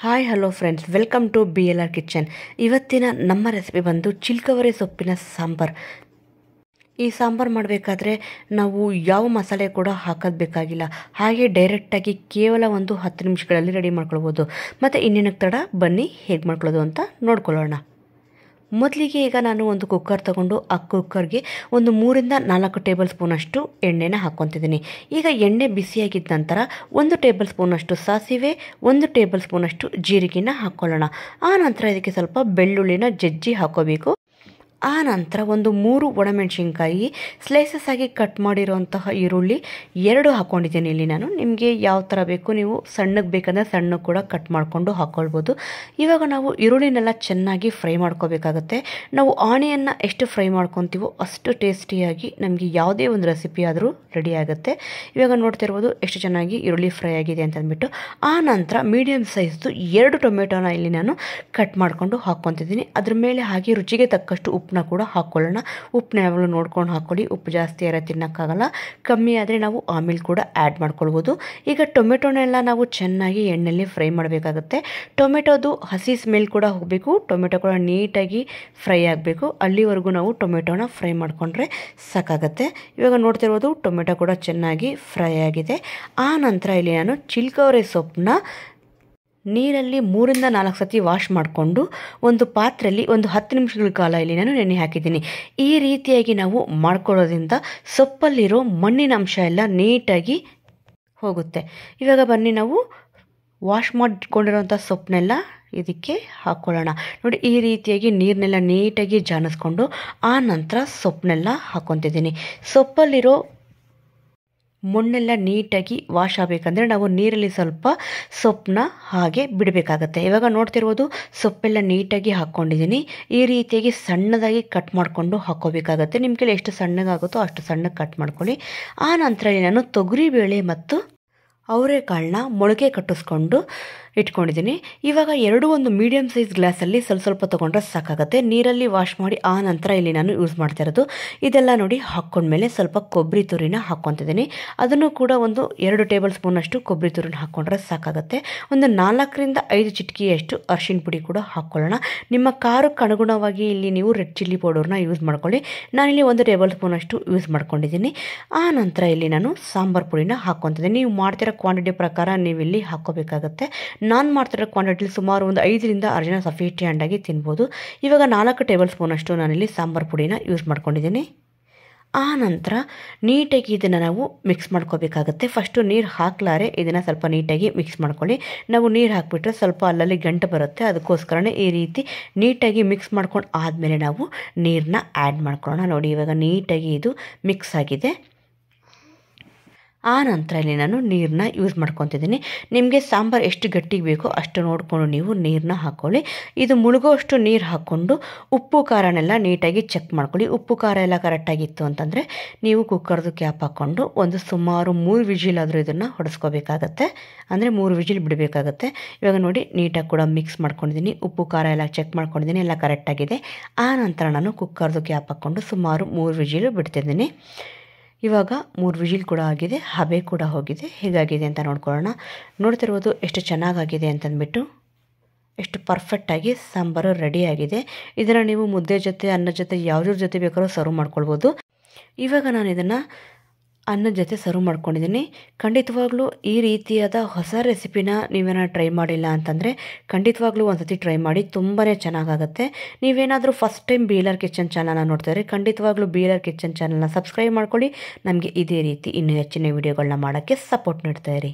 Hi hello friends, welcome to BLR kitchen. ಇವತ್ತಿನ ನಮ್ಮ recipe ಬಂದು ಚಿಲ್ಕವರೆ ಸೊಪ್ಪಿನ ಸಾಂಬಾರ್. ಈ ಸಾಂಬಾರು ಮಾಡಬೇಕಾದ್ರೆ ನಾವು ಯಾವ ಮಸಾಲೆ ಕೂಡ ಹಾಕೋದು ಬೇಕಾಗಿಲ್ಲ. ಹಾಗೆ ಡೈರೆಕ್ಟಾಗಿ ಕೇವಲ ಒಂದು 10 ನಿಮಿಷಗಳಲ್ಲಿ ರೆಡಿ ಮಾಡ್ಕೊಳ್ಬೋದು. ಮತ್ತು ಇನ್ನೇನಕ್ಕೆ ತಡ, ಬನ್ನಿ ಹೇಗೆ ಮಾಡ್ಕೊಳ್ಳೋದು ಅಂತ ನೋಡ್ಕೊಳ್ಳೋಣ. ಮೊದಲಿಗೆ ಈಗ ನಾನು ಒಂದು ಕುಕ್ಕರ್ ತಗೊಂಡು ಆ ಕುಕ್ಕರ್ಗೆ ಒಂದು 3ರಿಂದ 4 ಟೇಬಲ್ ಸ್ಪೂನಷ್ಟು ಎಣ್ಣೆನ ಹಾಕ್ಕೊತಿದ್ದೀನಿ. ಈಗ ಎಣ್ಣೆ ಬಿಸಿಯಾಗಿದ್ದ ನಂತರ 1 ಟೇಬಲ್ ಸ್ಪೂನಷ್ಟು ಸಾಸಿವೆ, 1 ಟೇಬಲ್ ಸ್ಪೂನಷ್ಟು ಜೀರಿಗೆನ ಹಾಕ್ಕೊಳ್ಳೋಣ. ಆ ನಂತರ ಇದಕ್ಕೆ ಸ್ವಲ್ಪ ಬೆಳ್ಳುಳ್ಳಿನ ಜಜ್ಜಿ ಹಾಕೋಬೇಕು. ಆ ನಂತರ ಒಂದು 3 ಒಣಮೆಣಸಿನ್ಕಾಯಿ ಸ್ಲೈಸಸ್ ಆಗಿ ಕಟ್ ಮಾಡಿರೋಂತಹ ಈರುಳ್ಳಿ 2 ಹಾಕ್ಕೊಂಡಿದ್ದೀನಿ ಇಲ್ಲಿ ನಾನು. ನಿಮಗೆ ಯಾವ ಥರ ಬೇಕು, ನೀವು ಸಣ್ಣಗೆ ಬೇಕಂದರೆ ಸಣ್ಣ ಕೂಡ ಕಟ್ ಮಾಡಿಕೊಂಡು ಹಾಕ್ಕೊಳ್ಬೋದು. ಇವಾಗ ನಾವು ಈರುಳ್ಳಿನೆಲ್ಲ ಚೆನ್ನಾಗಿ ಫ್ರೈ ಮಾಡ್ಕೋಬೇಕಾಗತ್ತೆ. ನಾವು ಆನಿಯನ್ನ ಎಷ್ಟು ಫ್ರೈ ಮಾಡ್ಕೊತೀವೋ ಅಷ್ಟು ಟೇಸ್ಟಿಯಾಗಿ ನಮಗೆ ಯಾವುದೇ ಒಂದು ರೆಸಿಪಿ ಆದರೂ ರೆಡಿ ಆಗುತ್ತೆ. ಇವಾಗ ನೋಡ್ತಿರ್ಬೋದು ಎಷ್ಟು ಚೆನ್ನಾಗಿ ಈರುಳ್ಳಿ ಫ್ರೈ ಆಗಿದೆ ಅಂತಂದ್ಬಿಟ್ಟು. ಆ ನಂತರ ಮೀಡಿಯಮ್ ಸೈಜ್ದು 2 ಟೊಮೆಟೊನ ಇಲ್ಲಿ ನಾನು ಕಟ್ ಮಾಡಿಕೊಂಡು ಹಾಕ್ಕೊತಿದ್ದೀನಿ. ಅದ್ರ ಮೇಲೆ ಹಾಗೆ ರುಚಿಗೆ ತಕ್ಕಷ್ಟು ಉಪ್ಪನ್ನ ಕೂಡ ಹಾಕ್ಕೊಳ್ಳೋಣ. ಉಪ್ಪನ್ನ ಯಾವಾಗಲೂ ನೋಡ್ಕೊಂಡು ಹಾಕ್ಕೊಳ್ಳಿ. ಉಪ್ಪು ಜಾಸ್ತಿ ಯಾರ ತಿನ್ನೋಕ್ಕಾಗಲ್ಲ, ಕಮ್ಮಿ ಆದರೆ ನಾವು ಆಮೇಲೆ ಕೂಡ ಆ್ಯಡ್ ಮಾಡ್ಕೊಳ್ಬೋದು. ಈಗ ಟೊಮೆಟೊನೆಲ್ಲ ನಾವು ಚೆನ್ನಾಗಿ ಎಣ್ಣೆಯಲ್ಲಿ ಫ್ರೈ ಮಾಡಬೇಕಾಗುತ್ತೆ. ಟೊಮೆಟೊದು ಹಸಿ ಸ್ಮೆಲ್ ಕೂಡ ಹೋಗಬೇಕು, ಟೊಮೆಟೊ ಕೂಡ ನೀಟಾಗಿ ಫ್ರೈ ಆಗಬೇಕು. ಅಲ್ಲಿವರೆಗೂ ನಾವು ಟೊಮೆಟೊನ ಫ್ರೈ ಮಾಡಿಕೊಂಡ್ರೆ ಸಾಕಾಗತ್ತೆ. ಇವಾಗ ನೋಡ್ತಿರ್ಬೋದು ಟೊಮೆಟೊ ಕೂಡ ಚೆನ್ನಾಗಿ ಫ್ರೈ ಆಗಿದೆ. ಆ ನಂತರ ಇಲ್ಲಿ ನಾನು ಚಿಲ್ಕವರೆ ಸೊಪ್ಪನ್ನ ನೀರಲ್ಲಿ 3ರಿಂದ 4 ಸತಿ ವಾಶ್ ಮಾಡಿಕೊಂಡು ಒಂದು ಪಾತ್ರೆಯಲ್ಲಿ ಒಂದು 10 ನಿಮಿಷಗಳ ಕಾಲ ಇಲ್ಲಿ ನಾನು ನೆನೆ ಹಾಕಿದ್ದೀನಿ. ಈ ರೀತಿಯಾಗಿ ನಾವು ಮಾಡ್ಕೊಳ್ಳೋದ್ರಿಂದ ಸೊಪ್ಪಲ್ಲಿರೋ ಮಣ್ಣಿನ ಅಂಶ ಎಲ್ಲ ನೀಟಾಗಿ ಹೋಗುತ್ತೆ. ಇವಾಗ ಬನ್ನಿ ನಾವು ವಾಶ್ ಮಾಡಿಕೊಂಡಿರೋಂಥ ಸೊಪ್ಪನ್ನೆಲ್ಲ ಇದಕ್ಕೆ ಹಾಕ್ಕೊಳ್ಳೋಣ. ನೋಡಿ, ಈ ರೀತಿಯಾಗಿ ನೀರನ್ನೆಲ್ಲ ನೀಟಾಗಿ ಜಾನಿಸ್ಕೊಂಡು ಆ ನಂತರ ಸೊಪ್ಪನ್ನೆಲ್ಲ ಹಾಕ್ಕೊತಿದ್ದೀನಿ. ಸೊಪ್ಪಲ್ಲಿರೋ ಮಣ್ಣೆಲ್ಲ ನೀಟಾಗಿ ವಾಶ್ ಆಗಬೇಕಂದ್ರೆ ನಾವು ನೀರಲ್ಲಿ ಸ್ವಲ್ಪ ಸೊಪ್ಪನ್ನ ಹಾಗೆ ಬಿಡಬೇಕಾಗತ್ತೆ. ಇವಾಗ ನೋಡ್ತಿರ್ಬೋದು ಸೊಪ್ಪೆಲ್ಲ ನೀಟಾಗಿ ಹಾಕ್ಕೊಂಡಿದ್ದೀನಿ. ಈ ರೀತಿಯಾಗಿ ಸಣ್ಣದಾಗಿ ಕಟ್ ಮಾಡಿಕೊಂಡು ಹಾಕ್ಕೋಬೇಕಾಗತ್ತೆ. ನಿಮ್ಮ ಕೈಲಿ ಎಷ್ಟು ಸಣ್ಣಗಾಗುತ್ತೋ ಅಷ್ಟು ಸಣ್ಣಗೆ ಕಟ್ ಮಾಡ್ಕೊಳ್ಳಿ. ಆ ನಂತರ ನಾನು ತೊಗರಿಬೇಳೆ ಮತ್ತು ಅವರೆಕಾಳನ್ನ ಮೊಳಕೆ ಕಟ್ಟಿಸ್ಕೊಂಡು ಇಟ್ಕೊಂಡಿದ್ದೀನಿ. ಇವಾಗ ಒಂದು ಮೀಡಿಯಮ್ ಸೈಜ್ ಗ್ಲಾಸಲ್ಲಿ ಸ್ವಲ್ಪ ತೊಗೊಂಡ್ರೆ ಸಾಕಾಗುತ್ತೆ. ನೀರಲ್ಲಿ ವಾಶ್ ಮಾಡಿ ಆ ನಂತರ ಇಲ್ಲಿ ನಾನು ಯೂಸ್ ಮಾಡ್ತಾ ಇರೋದು. ಇದೆಲ್ಲ ನೋಡಿ ಹಾಕ್ಕೊಂಡ್ಮೇಲೆ ಸ್ವಲ್ಪ ಕೊಬ್ಬರಿ ತುರಿನ ಹಾಕ್ಕೊತಿದ್ದೀನಿ. ಅದನ್ನು ಕೂಡ ಒಂದು 2 ಟೇಬಲ್ ಸ್ಪೂನಷ್ಟು ಕೊಬ್ಬರಿ ತುರಿನ ಹಾಕ್ಕೊಂಡ್ರೆ ಸಾಕಾಗುತ್ತೆ. ಒಂದು 4ರಿಂದ 5 ಚಿಟಿಕೆಯಷ್ಟು ಅರಿಶಿಣ ಪುಡಿ ಕೂಡ ಹಾಕ್ಕೊಳ್ಳೋಣ. ನಿಮ್ಮ ಖಾರಕ್ಕೆ ಅನುಗುಣವಾಗಿ ಇಲ್ಲಿ ನೀವು ರೆಡ್ ಚಿಲ್ಲಿ ಪೌಡರ್ನ ಯೂಸ್ ಮಾಡ್ಕೊಳ್ಳಿ. ನಾನಿಲ್ಲಿ 1 ಟೇಬಲ್ ಸ್ಪೂನಷ್ಟು ಯೂಸ್ ಮಾಡ್ಕೊಂಡಿದ್ದೀನಿ. ಆ ನಂತರ ಇಲ್ಲಿ ನಾನು ಸಾಂಬಾರು ಪುಡಿನ ಹಾಕ್ಕೊತಿದ್ದೀನಿ. ನೀವು ಮಾಡ್ತಿರೋ ಕ್ವಾಂಟಿಟಿ ಪ್ರಕಾರ ನೀವು ಇಲ್ಲಿ ಹಾಕ್ಕೋಬೇಕಾಗತ್ತೆ. ನಾನು ಮಾಡ್ತಿರೋ ಕ್ವಾಂಟಿಟಿಲಿ ಸುಮಾರು ಒಂದು 5ರಿಂದ 6 ಜನ ಸಫಿಷಿಯೆಂಟ್ ಆಗಿ ತಿನ್ಬೋದು. ಇವಾಗ 4 ಟೇಬಲ್ ಸ್ಪೂನಷ್ಟು ನಾನಿಲ್ಲಿ ಸಾಂಬಾರು ಪುಡಿನ ಯೂಸ್ ಮಾಡ್ಕೊಂಡಿದ್ದೀನಿ. ಆ ನಂತರ ನೀಟಾಗಿ ಇದನ್ನು ನಾವು ಮಿಕ್ಸ್ ಮಾಡ್ಕೋಬೇಕಾಗತ್ತೆ. ಫಸ್ಟು ನೀರು ಹಾಕ್ಲಾರೆ ಇದನ್ನು ಸ್ವಲ್ಪ ನೀಟಾಗಿ ಮಿಕ್ಸ್ ಮಾಡ್ಕೊಳ್ಳಿ. ನಾವು ನೀರು ಹಾಕಿಬಿಟ್ರೆ ಸ್ವಲ್ಪ ಅಲ್ಲಲ್ಲಿ ಗಂಟು ಬರುತ್ತೆ. ಅದಕ್ಕೋಸ್ಕರನೇ ಈ ರೀತಿ ನೀಟಾಗಿ ಮಿಕ್ಸ್ ಮಾಡ್ಕೊಂಡು ಆದಮೇಲೆ ನಾವು ನೀರನ್ನ ಆ್ಯಡ್ ಮಾಡ್ಕೊಳ್ಳೋಣ. ನೋಡಿ, ಇವಾಗ ನೀಟಾಗಿ ಇದು ಮಿಕ್ಸ್ ಆಗಿದೆ. ಆ ನಂತರ ಇಲ್ಲಿ ನಾನು ನೀರನ್ನ ಯೂಸ್ ಮಾಡ್ಕೊತಿದ್ದೀನಿ. ನಿಮಗೆ ಸಾಂಬಾರು ಎಷ್ಟು ಗಟ್ಟಿಗೆ ಬೇಕೋ ಅಷ್ಟು ನೋಡಿಕೊಂಡು ನೀವು ನೀರನ್ನ ಹಾಕ್ಕೊಳ್ಳಿ. ಇದು ಮುಳುಗೋಷ್ಟು ನೀರು ಹಾಕ್ಕೊಂಡು ಉಪ್ಪು ಖಾರನೆಲ್ಲ ನೀಟಾಗಿ ಚೆಕ್ ಮಾಡ್ಕೊಳ್ಳಿ. ಉಪ್ಪು ಖಾರ ಎಲ್ಲ ಕರೆಕ್ಟಾಗಿತ್ತು ಅಂತಂದರೆ ನೀವು ಕುಕ್ಕರ್ದು ಕ್ಯಾಪ್ ಹಾಕ್ಕೊಂಡು ಒಂದು ಸುಮಾರು 3 ವಿಜಿಲ್ ಆದರೂ ಇದನ್ನು ಹೊಡೆಸ್ಕೋಬೇಕಾಗತ್ತೆ. ಅಂದರೆ 3 ವಿಜಿಲ್ ಬಿಡಬೇಕಾಗತ್ತೆ. ಇವಾಗ ನೋಡಿ ನೀಟಾಗಿ ಕೂಡ ಮಿಕ್ಸ್ ಮಾಡ್ಕೊಂಡಿದ್ದೀನಿ. ಉಪ್ಪು ಖಾರ ಎಲ್ಲ ಚೆಕ್ ಮಾಡ್ಕೊಂಡಿದ್ದೀನಿ, ಎಲ್ಲ ಕರೆಕ್ಟಾಗಿದೆ. ಆ ನಂತರ ನಾನು ಕುಕ್ಕರ್ದು ಕ್ಯಾಪ್ ಹಾಕ್ಕೊಂಡು ಸುಮಾರು 3 ವಿಜಿಲ್ ಬಿಡ್ತಿದ್ದೀನಿ. ಇವಾಗ 3 ವಿಜಿಲ್ ಕೂಡ ಆಗಿದೆ, ಹಬೆ ಕೂಡ ಹೋಗಿದೆ. ಹೇಗಾಗಿದೆ ಅಂತ ನೋಡ್ಕೊಳ್ಳೋಣ. ನೋಡ್ತಿರ್ಬೋದು ಎಷ್ಟು ಚೆನ್ನಾಗಾಗಿದೆ ಅಂತಂದ್ಬಿಟ್ಟು. ಎಷ್ಟು ಪರ್ಫೆಕ್ಟಾಗಿ ಸಾಂಬಾರು ರೆಡಿಯಾಗಿದೆ. ಇದನ್ನು ನೀವು ಮುದ್ದೆ ಜೊತೆ, ಅನ್ನದ ಜೊತೆ, ಯಾವುದ್ರ ಜೊತೆ ಬೇಕಾದ್ರೂ ಸರ್ವ್ ಮಾಡ್ಕೊಳ್ಬೋದು. ಇವಾಗ ನಾನು ಇದನ್ನು ಅನ್ನದ ಜೊತೆ ಸರ್ವ್ ಮಾಡ್ಕೊಂಡಿದ್ದೀನಿ. ಖಂಡಿತವಾಗ್ಲೂ ಈ ರೀತಿಯಾದ ಹೊಸ ರೆಸಿಪಿನ ನೀವೇನಾದ್ರು ಟ್ರೈ ಮಾಡಿಲ್ಲ ಅಂತಂದರೆ ಖಂಡಿತವಾಗ್ಲೂ ಒಂದು ಸತಿ ಟ್ರೈ ಮಾಡಿ, ತುಂಬಾ ಚೆನ್ನಾಗಾಗುತ್ತೆ. ನೀವೇನಾದರೂ ಫಸ್ಟ್ ಟೈಮ್ BLR ಕಿಚನ್ ಚಾನಲ್ನ ನೋಡ್ತಾರೆ, ಖಂಡಿತವಾಗ್ಲೂ BLR ಕಿಚನ್ ಚಾನಲ್ನ ಸಬ್ಸ್ಕ್ರೈಬ್ ಮಾಡ್ಕೊಳ್ಳಿ. ನಮಗೆ ಇದೇ ರೀತಿ ಇನ್ನೂ ಹೆಚ್ಚಿನ ವೀಡಿಯೋಗಳನ್ನ ಮಾಡೋಕ್ಕೆ ಸಪೋರ್ಟ್ ನೀಡ್ತಾ ಇರಿ.